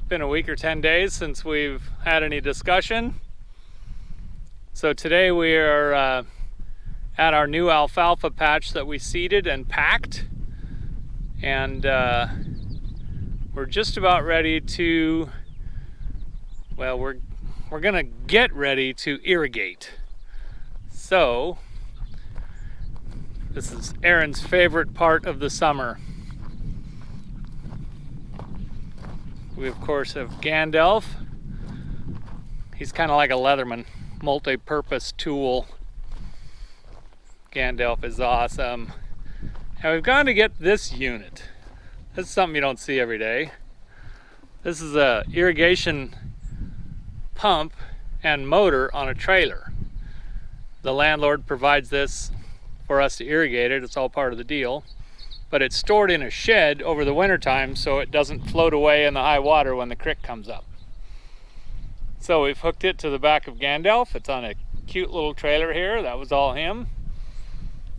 been a week or 10 days since we've had any discussion. So today we are at our new alfalfa patch that we seeded and packed, and we're just about ready to, well, we're gonna get ready to irrigate. So this is Aaron's favorite part of the summer. We of course have Gandalf. He's kind of like a Leatherman, multi-purpose tool. Gandalf is awesome. And we've gone to get this unit. This is something you don't see every day. This is a irrigation pump and motor on a trailer. The landlord provides this for us to irrigate it. It's all part of the deal. But it's stored in a shed over the winter time so it doesn't float away in the high water when the creek comes up. So we've hooked it to the back of Gandalf. It's on a cute little trailer here. That was all him.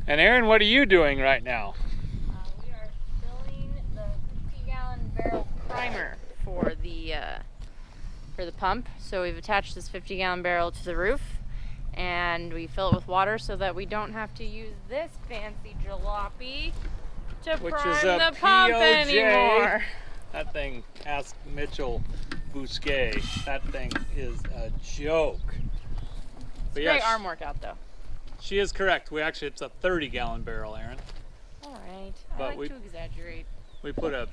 And Aaron, what are you doing right now? We are filling the 50-gallon barrel primer for the pump. So we've attached this 50-gallon barrel to the roof, and we fill it with water so that we don't have to use this fancy jalopy to prime the pump anymore. That thing, ask Mitchell Bousquet. That thing is a joke. It's great arm workout though. She is correct. It's a 30-gallon barrel, Aaron. All right. I like to exaggerate. We put a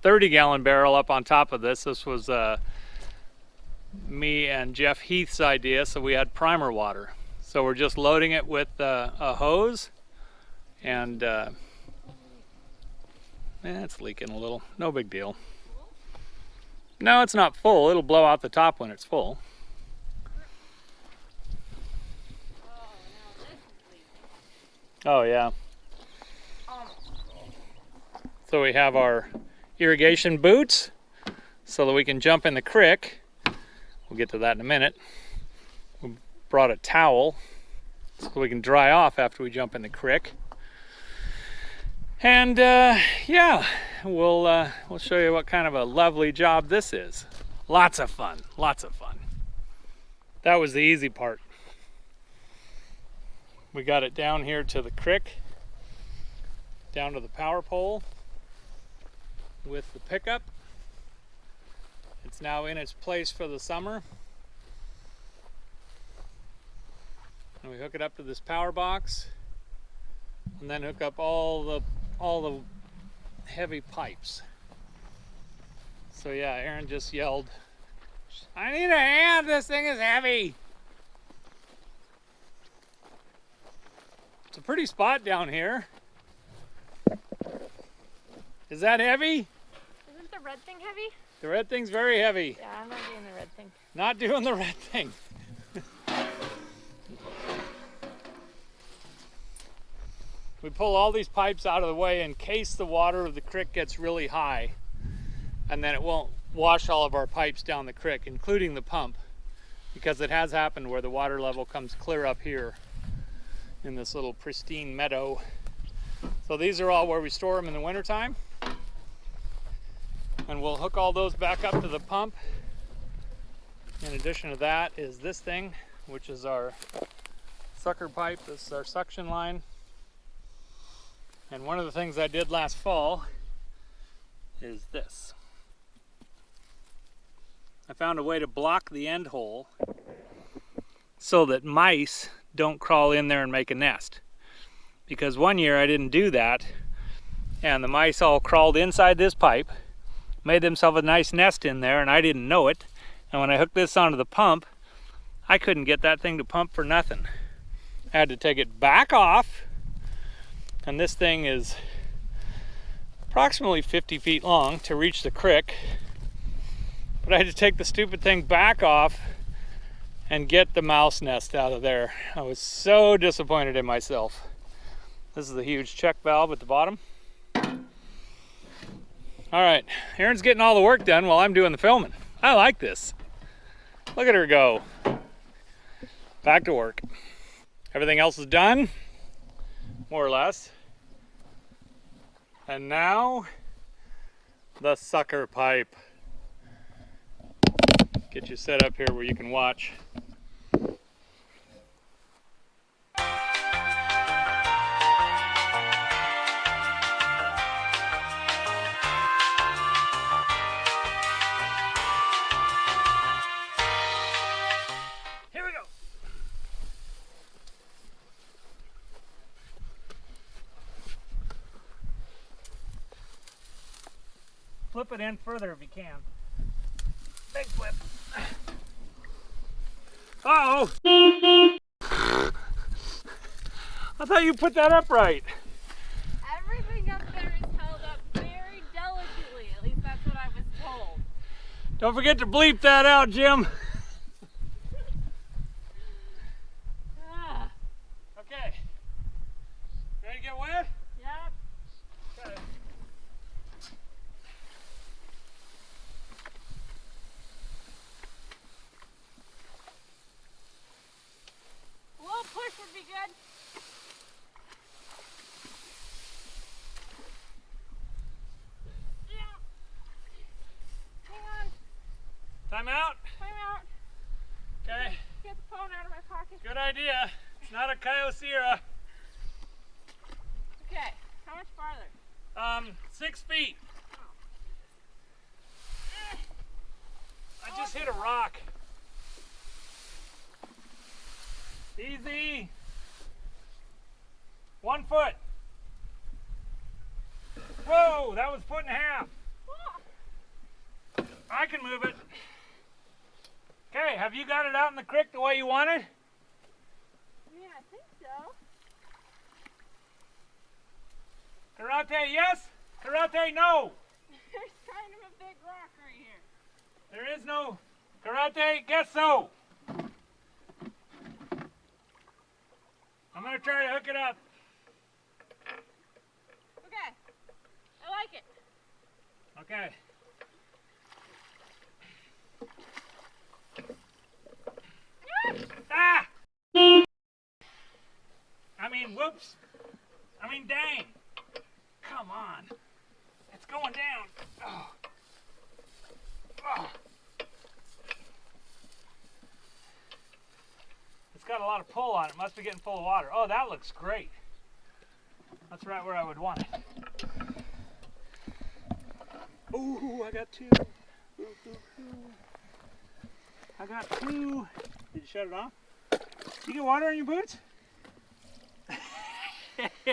30-gallon barrel up on top of this. This was me and Jeff Heath's idea, so we had primer water. So we're just loading it with a hose, and it's leaking a little. No big deal. No, it's not full. It'll blow out the top when it's full. Oh yeah. So we have our irrigation boots so that we can jump in the creek. We'll get to that in a minute. We brought a towel so we can dry off after we jump in the creek. And yeah, we'll show you what kind of a lovely job this is. Lots of fun, lots of fun. That was the easy part. We got it down here to the creek, down to the power pole with the pickup. It's now in its place for the summer. And we hook it up to this power box, and then hook up all the heavy pipes. So yeah, Aaron just yelled, "I need a hand, this thing is heavy." It's a pretty spot down here. Is that heavy? Isn't the red thing heavy? The red thing's very heavy. Yeah, I'm not doing the red thing. Not doing the red thing. We pull all these pipes out of the way in case the water of the creek gets really high, and then it won't wash all of our pipes down the creek, including the pump, because it has happened where the water level comes clear up here in this little pristine meadow. So these are all where we store them in the wintertime. And we'll hook all those back up to the pump. In addition to that is this thing, which is our sucker pipe. This is our suction line. And one of the things I did last fall is this. I found a way to block the end hole so that mice don't crawl in there and make a nest. Because one year I didn't do that, and the mice all crawled inside this pipe, made themselves a nice nest in there, and I didn't know it. And when I hooked this onto the pump, I couldn't get that thing to pump for nothing. I had to take it back off, and this thing is approximately 50 feet long to reach the creek. But I had to take the stupid thing back off and get the mouse nest out of there. I was so disappointed in myself. This is the huge check valve at the bottom. All right, Aaron's getting all the work done while I'm doing the filming. I like this. Look at her go. Back to work. Everything else is done, more or less. And now, the sucker pipe. Get you set up here where you can watch. Here we go. Flip it in further if you can. Big flip. Uh-oh! I thought you put that up right. Everything up there is held up very delicately. At least that's what I was told. Don't forget to bleep that out, Jim. Ah. Okay. Ready to get wet? Yep. Okay. A little push would be good. Yeah. Hang on. Time out. Time out. Okay. Get the phone out of my pocket. Good idea. It's not a Kyocera. Okay. How much farther? 6 feet. I just hit a rock. Easy. 1 foot. Whoa, that was 1.5 feet. I can move it. Okay, have you got it out in the creek the way you wanted? Yeah, I think so. Karate, yes? Karate, no. There's kind of a big rock right here. There is no karate, guess so. I'm gonna try to hook it up. Okay. I like it. Okay. Ah! I mean, whoops. I mean, dang. Come on. It's going down. Oh. Oh. It's got a lot of pull on it. Must be getting full of water. Oh, that looks great. That's right where I would want it. Ooh, I got 2. Ooh, ooh, ooh. I got 2. Did you shut it off? You get water in your boots? That's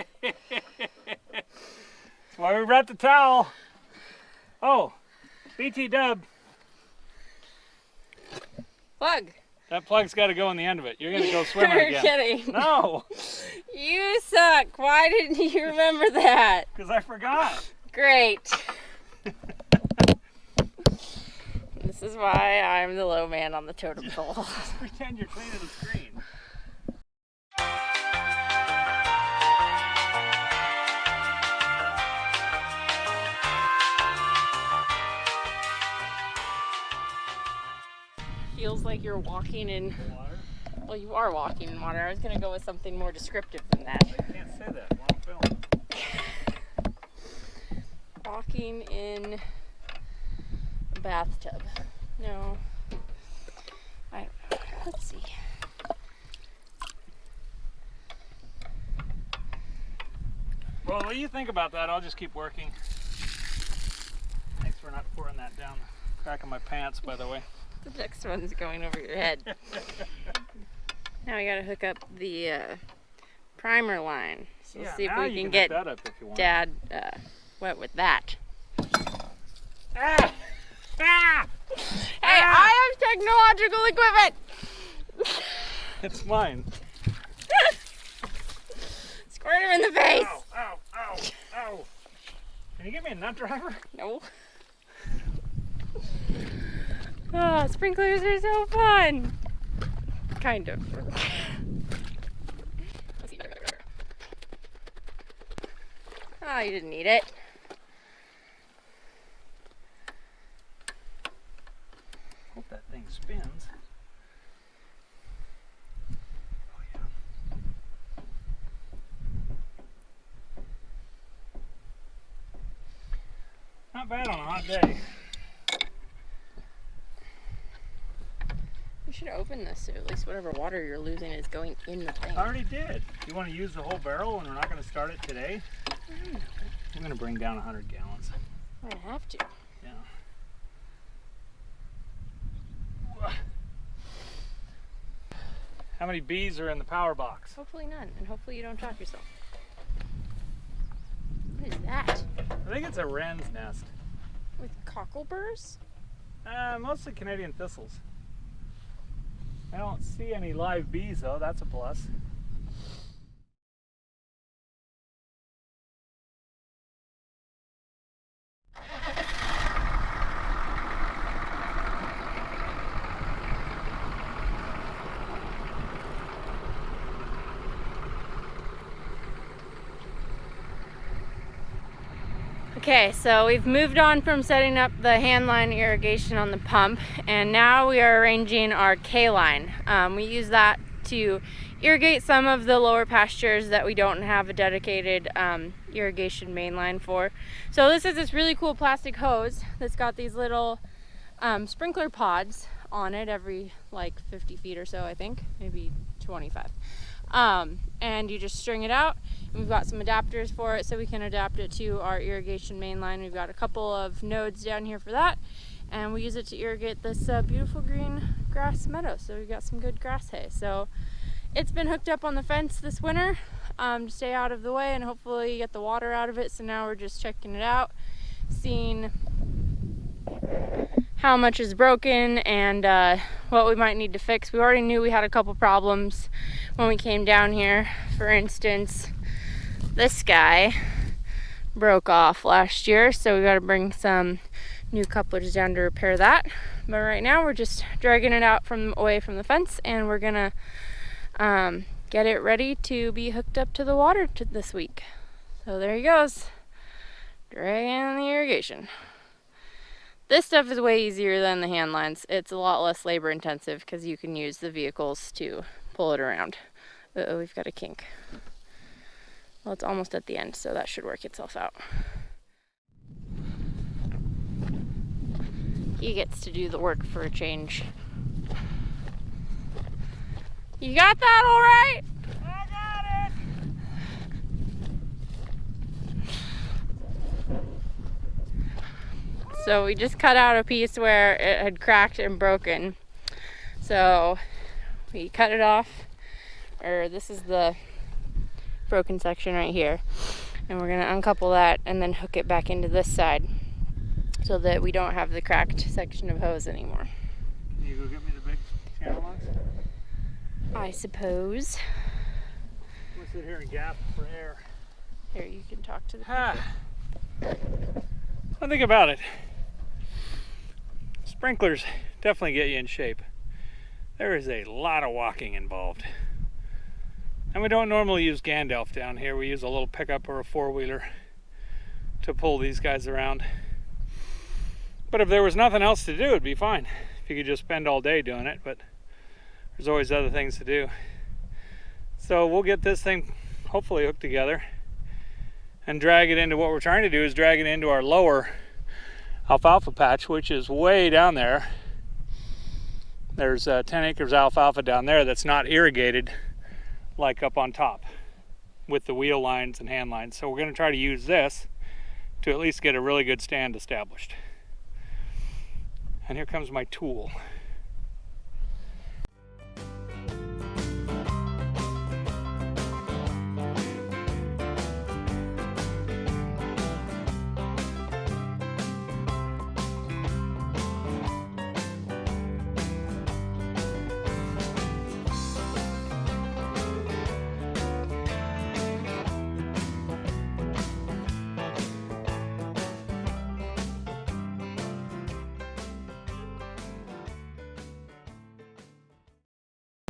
why we brought the towel. Oh, BT dub. Plug. That plug's got to go in the end of it. You're going to go swimming You're again. kidding. No, You suck. Why didn't you remember that? because I forgot. Great. This is why I'm the low man on the totem pole. Just pretend you're cleaning the screen. Feels like you're walking in. Water? Well, you are walking in water. I was gonna go with something more descriptive than that. I can't say that while I'm filming. Walking in a bathtub. No. I don't know. Let's see. Well, what do you think about that? I'll just keep working. Thanks for not pouring that down the crack of my pants, by the way. The next one's going over your head. Now we gotta hook up the primer line. So let's see if now we you can hook get that up if you want. Dad wet with that. Ah! Ah! Hey, I have technological equipment! It's mine. Squirt him in the face! Ow, ow, ow, ow. Can you give me a nut driver? No. Oh, sprinklers are so fun! Kind of. Oh, you didn't need it. Hope that thing spins. Oh, yeah. Not bad on a hot day. should open this so at least whatever water you're losing is going in the thing. I already did. You want to use the whole barrel and we're not going to start it today? I'm going to bring down 100 gallons. I have to. Yeah. How many bees are in the power box? Hopefully none, and hopefully you don't chop yourself. What is that? I think it's a wren's nest. With cockleburs? Mostly Canadian thistles. I don't see any live bees though, that's a plus. Okay, so we've moved on from setting up the hand line irrigation on the pump, and now we are arranging our K line. We use that to irrigate some of the lower pastures that we don't have a dedicated irrigation main line for. So this is this really cool plastic hose that's got these little sprinkler pods on it every like 50 feet or so, I think, maybe 25. And you just string it out. We've got some adapters for it so we can adapt it to our irrigation main line. We've got a couple of nodes down here for that, and we use it to irrigate this beautiful green grass meadow. So we've got some good grass hay. So it's been hooked up on the fence this winter to stay out of the way and hopefully get the water out of it. So now we're just checking it out, seeing how much is broken and what we might need to fix. We already knew we had a couple problems when we came down here. For instance, this guy broke off last year, so we got to bring some new couplers down to repair that. But right now we're just dragging it out away from the fence, and we're gonna get it ready to be hooked up to the water this week. So there he goes, dragging the irrigation. This stuff is way easier than the hand lines. It's a lot less labor intensive because you can use the vehicles to pull it around. Uh-oh, we've got a kink. Well, it's almost at the end, so that should work itself out. He gets to do the work for a change. You got that all right? I got it! So we just cut out a piece where it had cracked and broken. So we cut it off, or this is the broken section right here, and we're gonna uncouple that and then hook it back into this side so that we don't have the cracked section of hose anymore. Can you go get me the big channel locks? I suppose. We'll sit here and gap for air. Here, you can talk to the people. Well, think about it. Sprinklers definitely get you in shape. There is a lot of walking involved. And we don't normally use Gandalf down here. We use a little pickup or a four-wheeler to pull these guys around. But if there was nothing else to do, it'd be fine. If you could just spend all day doing it, but there's always other things to do. So we'll get this thing hopefully hooked together and drag it into what we're trying to do is drag it into our lower alfalfa patch, which is way down there. There's 10 acres of alfalfa down there that's not irrigated like up on top with the wheel lines and hand lines. So we're going to try to use this to at least get a really good stand established. And here comes my tool.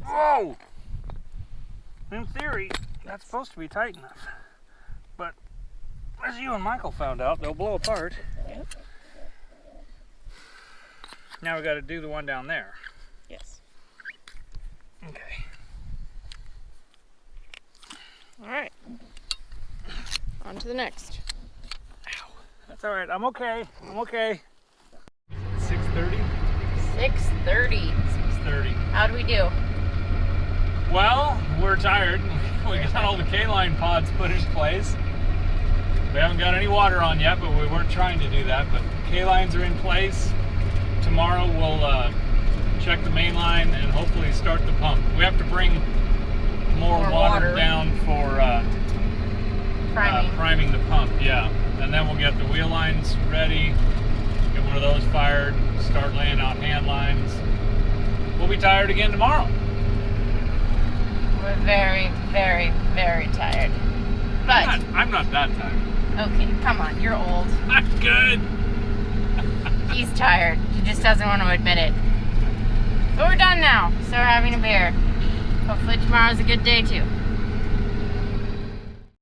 Whoa! In theory, that's supposed to be tight enough. But as you and Michael found out, they'll blow apart. Yep. Now we got to do the one down there. Yes. Okay. All right. On to the next. Ow. That's all right. I'm okay. I'm okay. 6:30. 6:30. 5:30. How'd we do? Well, we're tired. We got all the K-line pods put in place. We haven't got any water on yet, but we weren't trying to do that. But K-lines are in place. Tomorrow we'll check the main line and hopefully start the pump. We have to bring more water down for priming the pump, yeah. And then we'll get the wheel lines ready, get one of those fired, start laying out hand lines. We'll be tired again tomorrow. We're very, very, very tired. But I'm not that tired. okay, come on, you're old. I'm good. He's tired. He just doesn't want to admit it. But we're done now, so we're having a beer. Hopefully tomorrow's a good day too.